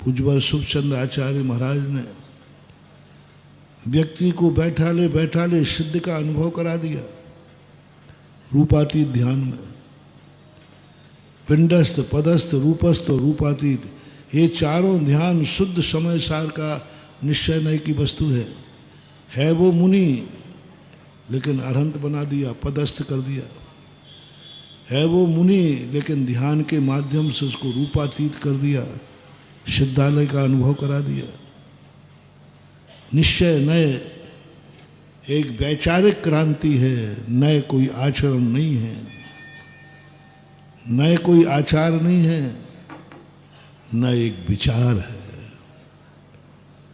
उज्ज्वल सुखचंद आचार्य महाराज ने व्यक्ति को बैठा ले सिद्ध का अनुभव करा दिया रूपातीत ध्यान में। पिंडस्थ, पदस्थ, रूपस्थ और रूपातीत, ये चारों ध्यान शुद्ध समय सार का निश्चय नहीं की वस्तु है वो मुनि, लेकिन अरहंत बना दिया, पदस्थ कर दिया। है वो मुनि, लेकिन ध्यान के माध्यम से उसको रूपातीत कर दिया, सिद्धालय का अनुभव करा दिया। निश्चय नए एक वैचारिक क्रांति है, नए कोई आचरण नहीं है, नए कोई आचार नहीं है, नए एक विचार है,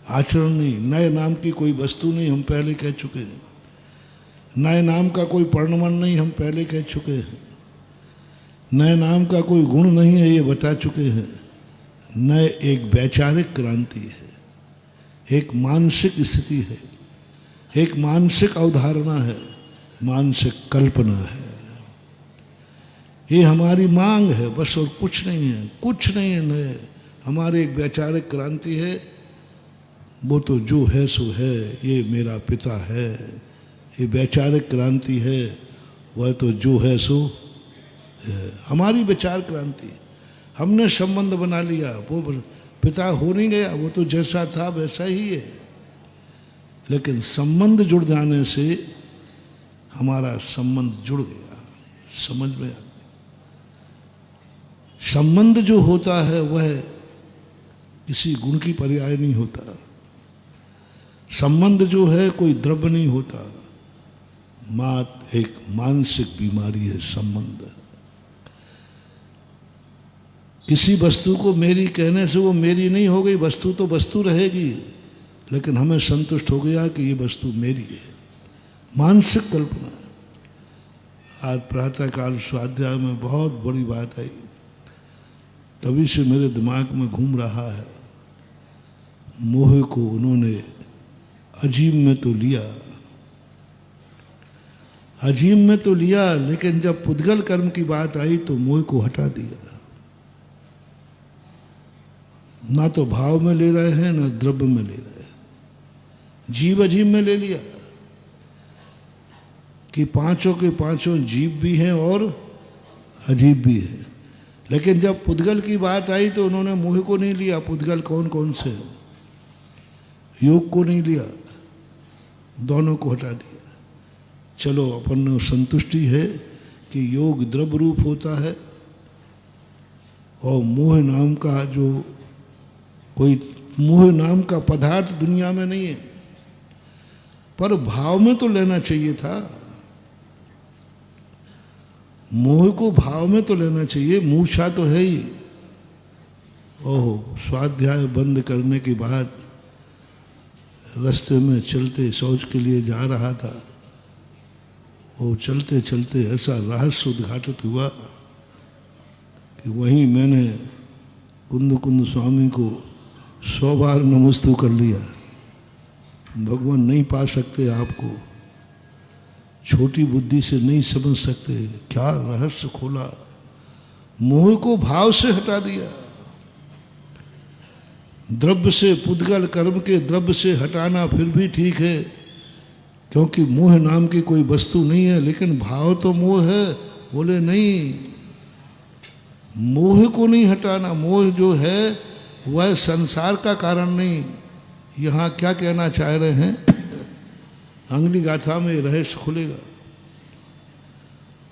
आचरण नहीं। नए नाम की कोई वस्तु नहीं, हम पहले कह चुके हैं। नए नाम का कोई परिणाम नहीं, हम पहले कह चुके हैं। नए नाम का कोई गुण नहीं है, ये बता चुके हैं। नए एक वैचारिक क्रांति है, एक मानसिक स्थिति है, एक मानसिक अवधारणा है, मानसिक कल्पना है। ये हमारी मांग है बस, और कुछ नहीं है, कुछ नहीं है नए। हमारी एक वैचारिक क्रांति है, वो तो जो है सो है, ये मेरा पिता है। ये वैचारिक क्रांति है, वह तो जो है सो है, हमारी विचार क्रांति। हमने संबंध बना लिया, वो पिता हो नहीं गया, वो तो जैसा था वैसा ही है। लेकिन संबंध जुड़ जाने से हमारा संबंध जुड़ गया, समझ में आ गया। संबंध जो होता है वह किसी गुण की पर्याय नहीं होता। संबंध जो है कोई द्रव्य नहीं होता, मात्र एक मानसिक बीमारी है संबंध। किसी वस्तु को मेरी कहने से वो मेरी नहीं हो गई, वस्तु तो वस्तु रहेगी, लेकिन हमें संतुष्ट हो गया कि ये वस्तु मेरी है, मानसिक कल्पना। आज प्रातःकाल स्वाध्याय में बहुत बड़ी बात आई, तभी से मेरे दिमाग में घूम रहा है। मोह को उन्होंने अजीम में तो लिया, अजीम में तो लिया, लेकिन जब पुद्गल कर्म की बात आई तो मोह को हटा दिया। ना तो भाव में ले रहे हैं, ना द्रव्य में ले रहे हैं, जीव अजीव में ले लिया कि पांचों के पांचों जीव भी हैं और अजीब भी हैं। लेकिन जब पुद्गल की बात आई तो उन्होंने मोह को नहीं लिया। पुद्गल कौन कौन से? योग को नहीं लिया, दोनों को हटा दिया। चलो अपन संतुष्टि है कि योग द्रव्य रूप होता है, और मोह नाम का जो कोई मोह नाम का पदार्थ दुनिया में नहीं है, पर भाव में तो लेना चाहिए था। मोह को भाव में तो लेना चाहिए, मूर्छा तो है ही। ओह, स्वाध्याय बंद करने के बाद रास्ते में चलते शौच के लिए जा रहा था, वो चलते चलते ऐसा रहस्य उद्घाटित हुआ कि वहीं मैंने कुंद कुंद स्वामी को 100 बार नमस्तु कर लिया। भगवान नहीं पा सकते आपको, छोटी बुद्धि से नहीं समझ सकते, क्या रहस्य खोला। मोह को भाव से हटा दिया, द्रव्य से, पुद्गल कर्म के द्रव्य से हटाना फिर भी ठीक है, क्योंकि मोह नाम की कोई वस्तु नहीं है। लेकिन भाव तो मोह है। बोले नहीं, मोह को नहीं हटाना। मोह जो है वह संसार का कारण नहीं। यहाँ क्या कहना चाह रहे हैं, अंगुली गाथा में रहस्य खुलेगा।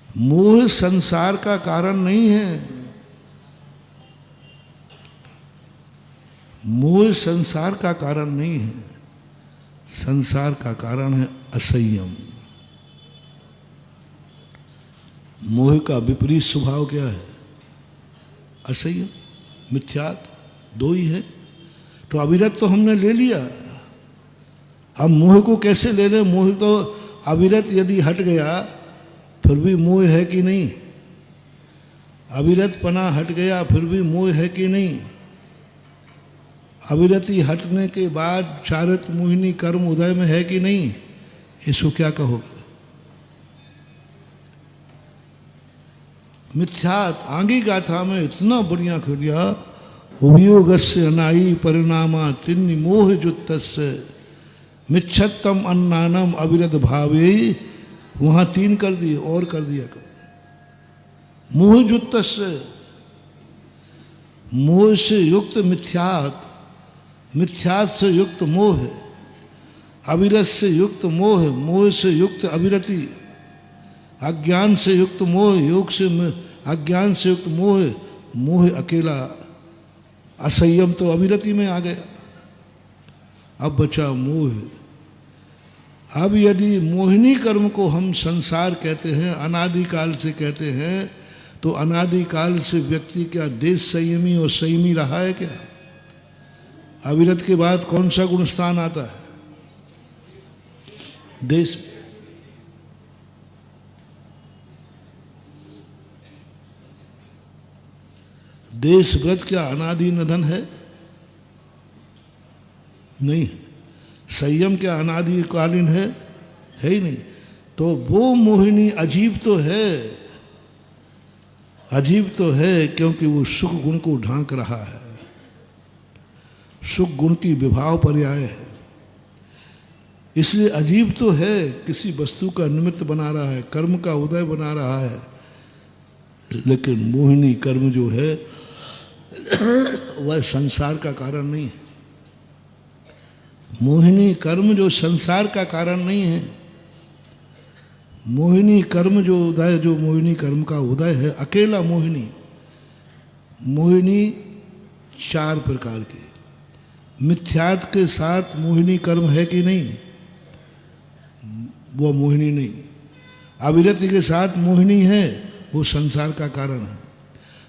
मोह संसार का कारण नहीं है, मोह संसार का कारण नहीं है। संसार का कारण है असंयम। मोह का विपरीत स्वभाव क्या है? असंयम, मिथ्यात्व, दो ही है। तो अविरत तो हमने ले लिया, हम मोह को कैसे ले लें? मोह तो अविरत यदि हट गया फिर भी मोह है कि नहीं? अविरत पना हट गया फिर भी मोह है कि नहीं? अविरति हटने के बाद चारित मोहिनी कर्म उदय में है कि नहीं? इसको क्या कहोगे? मिथ्यात आंगी गाथा में इतना बढ़िया किया, उभियोगस्य अनायी परिणामा तिन्नि मोह जुत्तस्य मिच्छत्तम अन्नानम अविरत भावे। वहां 3 कर दिए और कर दिया करो। मोह जुत्तस्य, मोह से युक्त मिथ्यात, मिथ्यात से युक्त मोह, अविरत से युक्त मोह, मोह से युक्त अविरति, अज्ञान से युक्त मोह, योग से अज्ञान से युक्त मोह, मोह अकेला, असंयम तो अविरति में आ गया। अब बचा मोह। अब यदि मोहिनी कर्म को हम संसार कहते हैं, अनादिकाल से कहते हैं, तो अनादिकाल से व्यक्ति क्या देश संयमी और संयमी रहा है क्या? अविरत के बाद कौन सा गुण स्थान आता है? देश। देश व्रत क्या अनादि निधन है? नहीं। संयम क्या अनादिकालीन है? है ही नहीं। तो वो मोहिनी अजीब तो है, अजीब तो है, क्योंकि वो सुख गुण को ढांक रहा है। सुख गुण की विभाव पर्याय है, इसलिए अजीब तो है। किसी वस्तु का निमित्त बना रहा है, कर्म का उदय बना रहा है, लेकिन मोहिनी कर्म जो है वह संसार का कारण नहीं है। मोहिनी कर्म जो संसार का कारण नहीं है। मोहिनी कर्म जो उदय, जो मोहिनी कर्म का उदय है, अकेला मोहिनी। मोहिनी 4 प्रकार के, मिथ्यात के साथ मोहिनी कर्म है कि नहीं? वो मोहिनी नहीं। अविरति के साथ मोहिनी है, वो संसार का कारण है।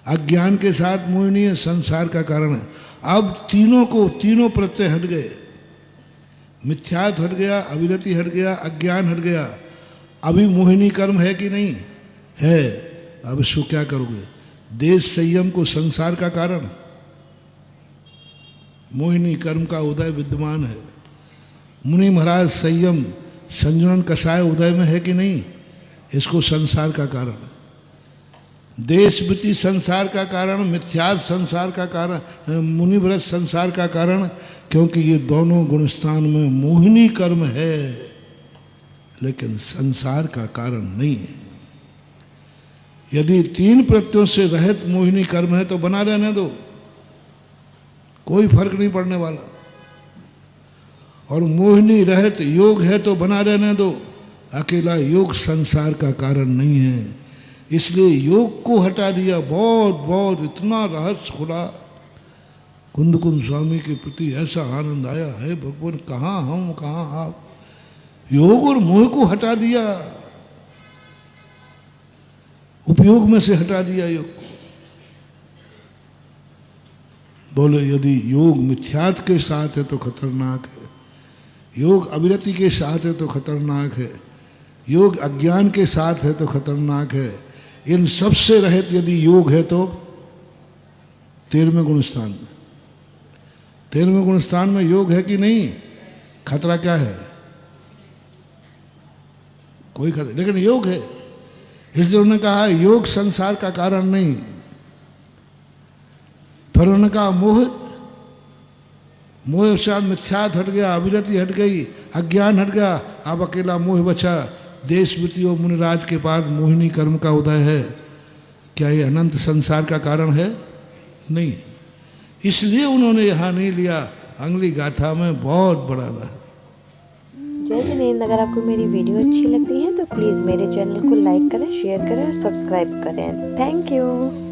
अज्ञान के साथ मोहिनी है, संसार का कारण है। अब तीनों को, तीनों प्रत्यय हट गए। मिथ्यात हट गया, अविरति हट गया, अज्ञान हट गया। अभी मोहिनी कर्म है कि नहीं है? अब इसको क्या करोगे? देश संयम को संसार का कारण, मोहिनी कर्म का उदय विद्यमान है। मुनि महाराज संयम संजनन कषाय उदय में है कि नहीं? इसको संसार का कारण। देश वृत्ति संसार का कारण, मिथ्यात संसार का कारण, मुनि व्रत संसार का कारण, क्योंकि ये दोनों गुणस्थान में मोहिनी कर्म है, लेकिन संसार का कारण नहीं है। यदि 3 प्रत्ययों से रहित मोहिनी कर्म है तो बना रहने दो, कोई फर्क नहीं पड़ने वाला। और मोहिनी रहित योग है तो बना रहने दो। अकेला योग संसार का कारण नहीं है, इसलिए योग को हटा दिया। बहुत बहुत इतना रहस्य खुला। कुंद कुंद स्वामी के प्रति ऐसा आनंद आया है, भगवान कहाँ हम कहाँ आप। योग और मोह को हटा दिया, उपयोग में से हटा दिया योग को। बोले यदि योग मिथ्यात के साथ है तो खतरनाक है, योग अविरति के साथ है तो खतरनाक है, योग अज्ञान के साथ है तो खतरनाक है। इन सबसे रहित यदि योग है तो 13वें गुणस्थान में, 13वें गुणस्थान में योग है कि नहीं? खतरा क्या है? कोई खतरा, लेकिन योग है। इसलिए उन्होंने कहा योग संसार का कारण नहीं। फिर उन्होंने कहा मोह, मोह से मिथ्यात हट गया, अविरति हट गई, अज्ञान हट गया, अब अकेला मोह बचा। देश वृत्ति और मुनिराज के पास मोहिनी कर्म का उदय है। क्या ये अनंत संसार का कारण है? नहीं। इसलिए उन्होंने यहाँ नहीं लिया। अगली गाथा में बहुत बड़ा रहा। जय जिनेंद्र। अगर आपको मेरी वीडियो अच्छी लगती है तो प्लीज़ मेरे चैनल को लाइक करें, शेयर करें और सब्सक्राइब करें। Thank you.